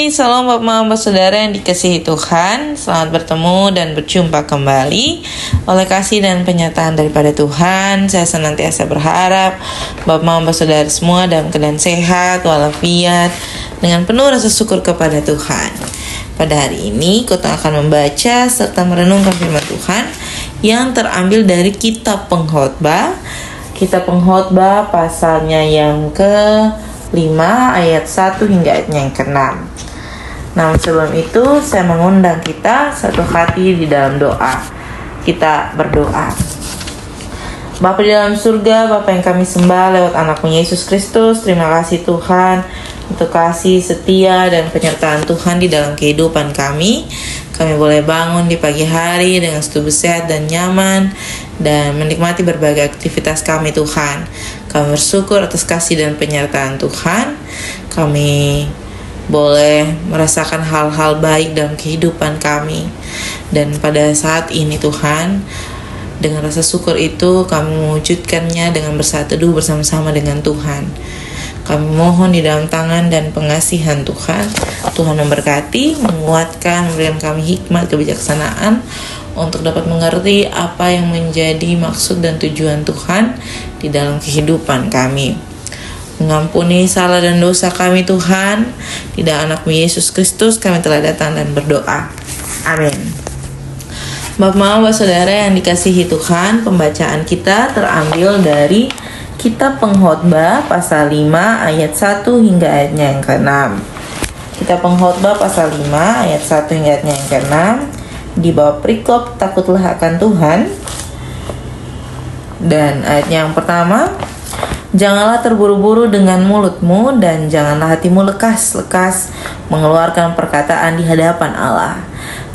Hai, salam Bapak Saudara yang dikasihi Tuhan. Selamat bertemu dan berjumpa kembali. Oleh kasih dan penyertaan daripada Tuhan, saya senantiasa berharap Bapak Saudara semua dalam keadaan sehat walafiat, dengan penuh rasa syukur kepada Tuhan. Pada hari ini kita akan membaca serta merenungkan firman Tuhan yang terambil dari Kitab Pengkhotbah. Kitab Pengkhotbah pasalnya yang ke-5 ayat 1 hingga ayatnya yang ke-6. Nah, sebelum itu saya mengundang kita satu hati di dalam doa. Kita berdoa. Bapa di dalam surga, Bapa yang kami sembah lewat anakmu Yesus Kristus, terima kasih Tuhan untuk kasih setia dan penyertaan Tuhan di dalam kehidupan kami. Kami boleh bangun di pagi hari dengan tubuh sehat dan nyaman dan menikmati berbagai aktivitas kami Tuhan. Kami bersyukur atas kasih dan penyertaan Tuhan. Kami boleh merasakan hal-hal baik dalam kehidupan kami. Dan pada saat ini Tuhan, dengan rasa syukur itu kami mewujudkannya dengan bersatu teduh bersama-sama dengan Tuhan. Kami mohon di dalam tangan dan pengasihan Tuhan, Tuhan memberkati, menguatkan, memberikan kami hikmat, kebijaksanaan untuk dapat mengerti apa yang menjadi maksud dan tujuan Tuhan di dalam kehidupan kami. Mengampuni salah dan dosa kami Tuhan, di dalam anakmu Yesus Kristus kami telah datang dan berdoa. Amin. Bapak Saudara yang dikasihi Tuhan, pembacaan kita terambil dari Kitab Pengkhotbah pasal 5 ayat 1 hingga ayatnya yang ke-6. Kitab Pengkhotbah pasal 5 ayat 1 hingga ayatnya yang ke-6 di bawah perikop takutlah akan Tuhan. Dan ayatnya yang pertama, janganlah terburu-buru dengan mulutmu dan janganlah hatimu lekas-lekas mengeluarkan perkataan di hadapan Allah,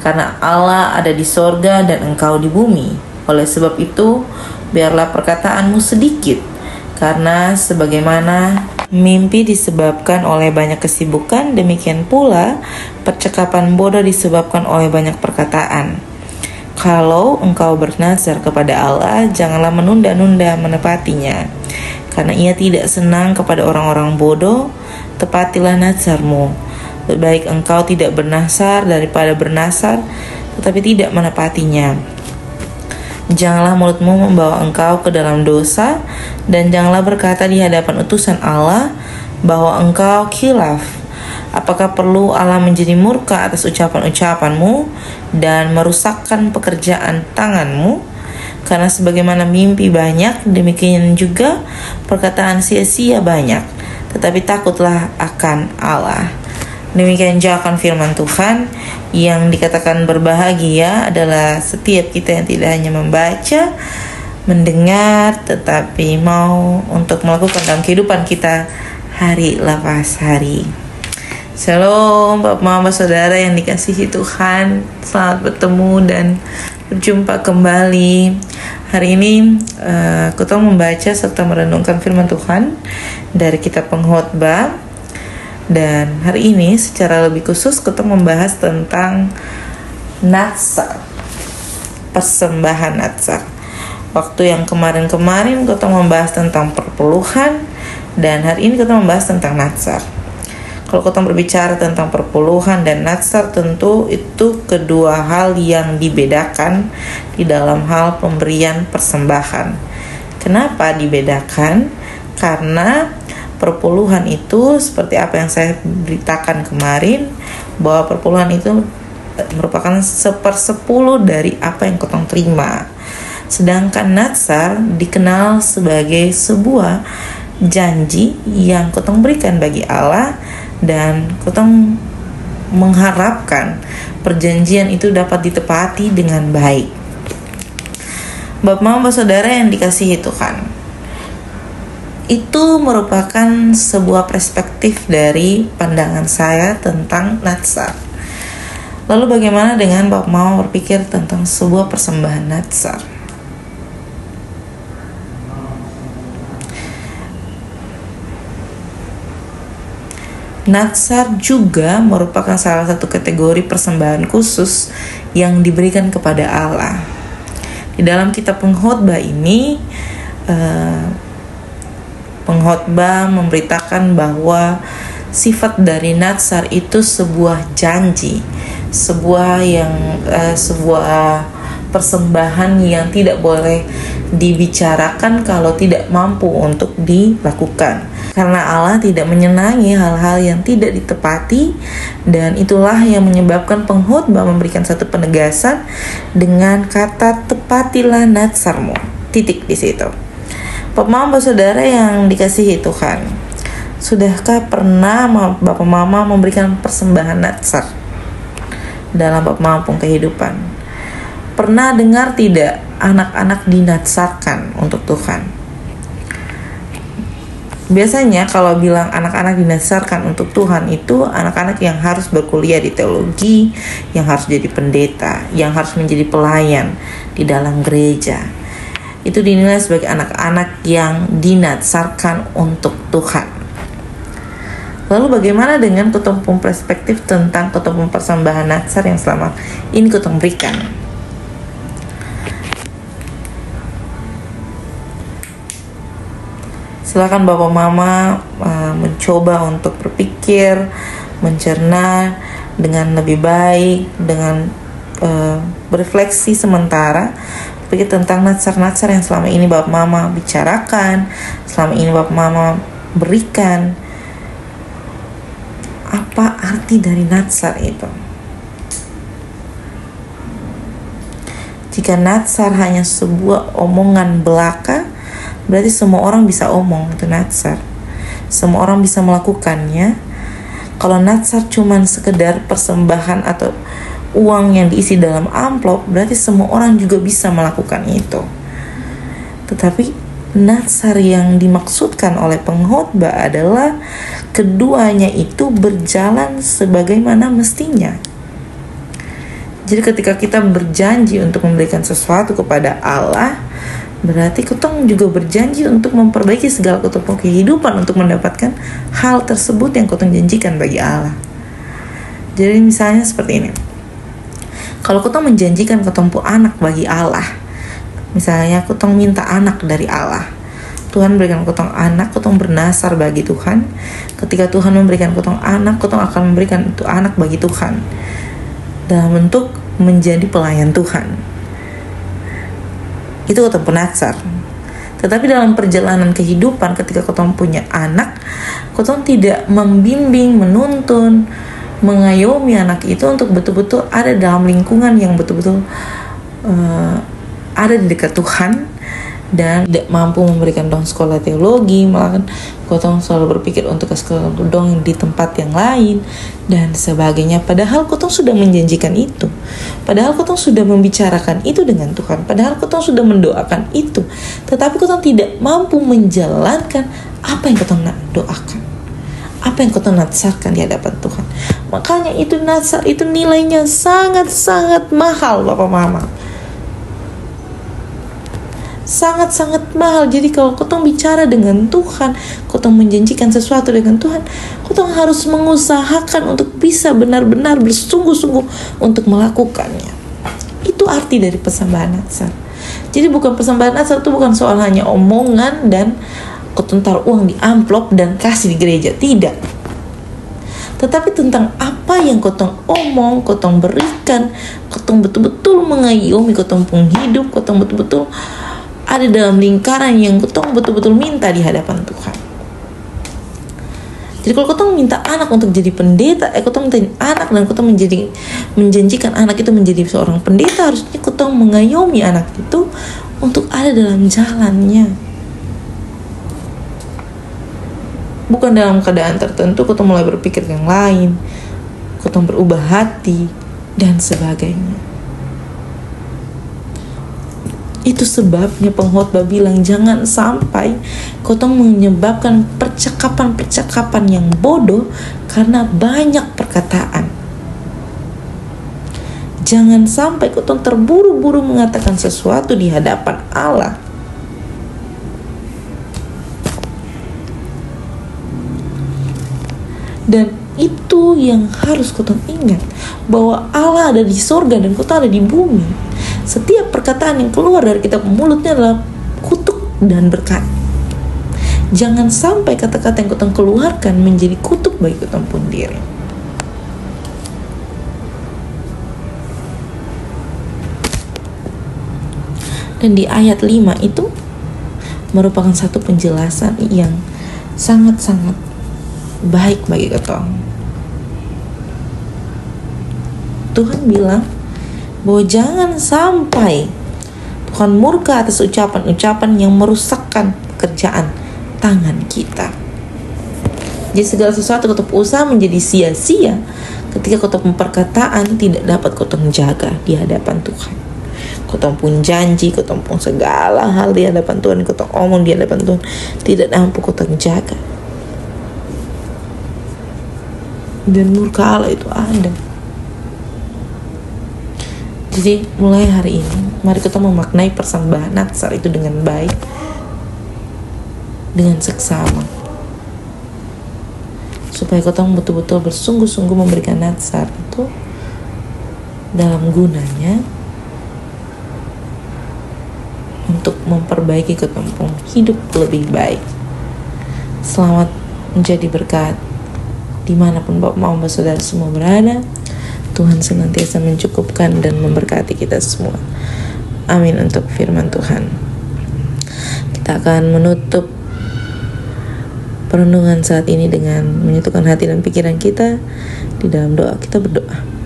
karena Allah ada di sorga dan engkau di bumi. Oleh sebab itu, biarlah perkataanmu sedikit, karena sebagaimana mimpi disebabkan oleh banyak kesibukan, demikian pula percakapan bodoh disebabkan oleh banyak perkataan. Kalau engkau bernazar kepada Allah, janganlah menunda-nunda menepatinya, karena Ia tidak senang kepada orang-orang bodoh. Tepatilah nazarmu. Lebih baik engkau tidak bernazar daripada bernazar tetapi tidak menepatinya. Janganlah mulutmu membawa engkau ke dalam dosa, dan janganlah berkata di hadapan utusan Allah bahwa engkau khilaf. Apakah perlu Allah menjadi murka atas ucapan-ucapanmu dan merusakkan pekerjaan tanganmu? Karena sebagaimana mimpi banyak, demikian juga perkataan sia-sia banyak. Tetapi takutlah akan Allah. Demikian jawaban firman Tuhan. Yang dikatakan berbahagia adalah setiap kita yang tidak hanya membaca, mendengar, tetapi mau untuk melakukan dalam kehidupan kita hari lepas hari. Shalom Bapak Saudara yang dikasihi Tuhan, selamat bertemu dan berjumpa kembali. Hari ini kita membaca serta merenungkan firman Tuhan dari Kitab Pengkhotbah. Dan hari ini secara lebih khusus kita membahas tentang natsar, persembahan natsar. Waktu yang kemarin kita membahas tentang perpuluhan, dan hari ini kita membahas tentang natsar. Kalau kita berbicara tentang perpuluhan dan natsar, tentu itu kedua hal yang dibedakan di dalam hal pemberian persembahan. Kenapa dibedakan? Karena perpuluhan itu seperti apa yang saya beritakan kemarin, bahwa perpuluhan itu merupakan 1/10 dari apa yang kotong terima. Sedangkan natsar dikenal sebagai sebuah janji yang kotong berikan bagi Allah, dan kotong mengharapkan perjanjian itu dapat ditepati dengan baik. Bapak Saudara yang dikasihi Tuhan, itu merupakan sebuah perspektif dari pandangan saya tentang natsar. Lalu bagaimana dengan Bapak mau berpikir tentang sebuah persembahan natsar? Natsar juga merupakan salah satu kategori persembahan khusus yang diberikan kepada Allah. Di dalam Kitab Pengkhotbah ini, pengkhotbah memberitakan bahwa sifat dari natsar itu sebuah janji, sebuah persembahan yang tidak boleh dibicarakan kalau tidak mampu untuk dilakukan. Karena Allah tidak menyenangi hal-hal yang tidak ditepati, dan itulah yang menyebabkan pengkhotbah memberikan satu penegasan dengan kata tepatilah natsarmu. Titik di situ. Bapak Mama Saudara yang dikasihi Tuhan, sudahkah pernah Bapak Mama memberikan persembahan natsar dalam Bapak Mama kehidupan? Pernah dengar tidak anak-anak dinatsarkan untuk Tuhan? Biasanya kalau bilang anak-anak dinatsarkan untuk Tuhan itu anak-anak yang harus berkuliah di teologi, yang harus jadi pendeta, yang harus menjadi pelayan di dalam gereja. Itu dinilai sebagai anak-anak yang dinatsarkan untuk Tuhan. Lalu bagaimana dengan ketumpung perspektif tentang ketumpung persembahan natsar yang selama ini kutong berikan? Silakan Bapak Mama mencoba untuk berpikir, mencerna dengan lebih baik, dengan berefleksi sementara, berpikir tentang natsar-natsar yang selama ini Bapak Mama bicarakan, selama ini Bapak Mama berikan. Apa arti dari natsar itu? Jika natsar hanya sebuah omongan belaka, berarti semua orang bisa omong itu natsar. Semua orang bisa melakukannya. Kalau natsar cuman sekedar persembahan atau uang yang diisi dalam amplop, berarti semua orang juga bisa melakukan itu. Tetapi natsar yang dimaksudkan oleh pengkhotbah adalah keduanya itu berjalan sebagaimana mestinya. Jadi ketika kita berjanji untuk memberikan sesuatu kepada Allah, berarti kutong juga berjanji untuk memperbaiki segala ketumpung kehidupan untuk mendapatkan hal tersebut yang kutong janjikan bagi Allah. Jadi misalnya seperti ini. Kalau kutong menjanjikan ketumpung anak bagi Allah, misalnya kutong minta anak dari Allah, Tuhan berikan kutong anak, kutong bernasar bagi Tuhan. Ketika Tuhan memberikan kutong anak, kutong akan memberikan itu anak bagi Tuhan dalam bentuk menjadi pelayan Tuhan. Itu kutong penatsar. Tetapi dalam perjalanan kehidupan, ketika kutong punya anak, kutong tidak membimbing, menuntun, mengayomi anak itu untuk betul-betul ada dalam lingkungan yang betul-betul ada di dekat Tuhan, dan tidak mampu memberikan dong sekolah teologi, malah kutong selalu berpikir untuk ke sekolah dong di tempat yang lain dan sebagainya. Padahal kutong sudah menjanjikan itu, padahal kutong sudah membicarakan itu dengan Tuhan, padahal kutong sudah mendoakan itu, tetapi kutong tidak mampu menjalankan apa yang kutong doakan, apa yang kutong natsarkan di hadapan Tuhan. Makanya itu natsar itu nilainya sangat-sangat mahal Bapak Mama, sangat-sangat mahal. Jadi kalau kutong bicara dengan Tuhan, kutong menjanjikan sesuatu dengan Tuhan, kutong harus mengusahakan untuk bisa benar-benar bersungguh-sungguh untuk melakukannya. Itu arti dari persembahan natsar. Jadi bukan persembahan natsar itu bukan soal hanya omongan dan kutong taruh uang di amplop dan kasih di gereja, tidak. Tetapi tentang apa yang kutong omong, kutong berikan, kutong betul-betul mengayomi kutong penghidup, kutong betul-betul ada dalam lingkaran yang kutong betul-betul minta di hadapan Tuhan. Jadi kalau kutong minta anak untuk jadi pendeta, kutong minta anak dan kutong menjanjikan anak itu menjadi seorang pendeta, harusnya kutong mengayomi anak itu untuk ada dalam jalannya. Bukan dalam keadaan tertentu kutong mulai berpikir yang lain, kutong berubah hati dan sebagainya. Itu sebabnya pengkhotbah bilang jangan sampai kutong menyebabkan percakapan-percakapan yang bodoh karena banyak perkataan. Jangan sampai kutong terburu-buru mengatakan sesuatu di hadapan Allah. Dan itu yang harus kutong ingat, bahwa Allah ada di sorga dan kutong ada di bumi. Setiap perkataan yang keluar dari kitab mulutnya adalah kutuk dan berkat. Jangan sampai kata-kata yang kotong keluarkan menjadi kutuk bagi kotong pun diri. Dan di ayat 5 itu merupakan satu penjelasan yang sangat-sangat baik bagi kotong. Tuhan bilang bahwa jangan sampai Tuhan murka atas ucapan-ucapan yang merusakkan pekerjaan tangan kita. Jadi segala sesuatu kotong usaha menjadi sia-sia ketika kotong perkataan tidak dapat kotong jaga di hadapan Tuhan. Kotong pun janji, kotong pun segala hal di hadapan Tuhan, kotong omong di hadapan Tuhan tidak mampu kotong jaga. Dan murka Allah itu ada. Jadi mulai hari ini mari kita memaknai persembahan Natsar itu dengan baik, dengan seksama, supaya kita betul-betul bersungguh-sungguh memberikan Natsar itu dalam gunanya untuk memperbaiki ketempung hidup lebih baik. Selamat menjadi berkat dimanapun Bapak Mama Saudara semua berada. Tuhan senantiasa mencukupkan dan memberkati kita semua. Amin untuk firman Tuhan. Kita akan menutup perenungan saat ini dengan menyatukan hati dan pikiran kita di dalam doa. Kita berdoa.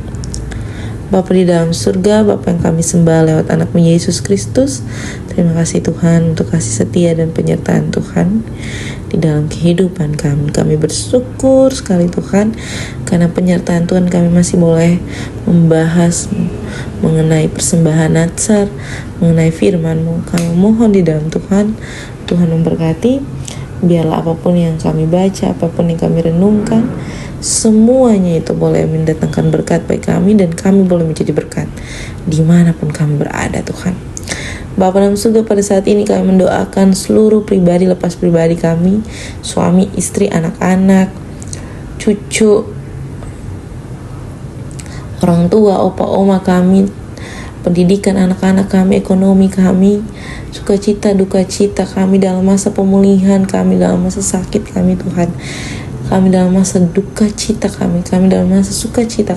Bapa di dalam surga, Bapa yang kami sembah lewat anak-Mu Yesus Kristus, terima kasih Tuhan untuk kasih setia dan penyertaan Tuhan di dalam kehidupan kami. Kami bersyukur sekali Tuhan, karena penyertaan Tuhan kami masih boleh membahas mengenai persembahan Natsar, mengenai firman-Mu. Kami mohon di dalam Tuhan memberkati, biarlah apapun yang kami baca, apapun yang kami renungkan, semuanya itu boleh mendatangkan berkat bagi kami, dan kami boleh menjadi berkat dimanapun kami berada Tuhan. Bapa dalam surga, pada saat ini kami mendoakan seluruh pribadi lepas pribadi kami, suami, istri, anak-anak, cucu, orang tua, opa, oma kami, pendidikan anak-anak kami, ekonomi kami, sukacita, duka cita kami dalam masa pemulihan kami, dalam masa sakit kami Tuhan, kami dalam masa duka cita kami dalam masa sukacita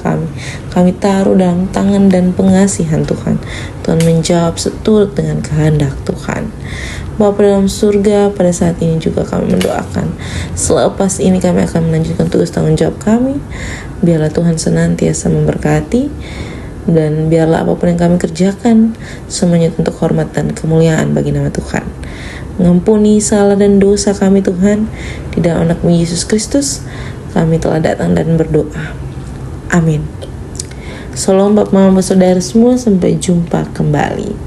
kami taruh dalam tangan dan pengasihan Tuhan. Tuhan menjawab seturut dengan kehendak Tuhan. Bapa dalam surga, pada saat ini juga kami mendoakan, selepas ini kami akan melanjutkan tugas tanggung jawab kami. Biarlah Tuhan senantiasa memberkati, dan biarlah apapun yang kami kerjakan semuanya untuk hormat dan kemuliaan bagi nama Tuhan. Mengampuni salah dan dosa kami Tuhan, di dalam anak-Mu Yesus Kristus kami telah datang dan berdoa. Amin. Shalom Bapak Mama Saudara semua, sampai jumpa kembali.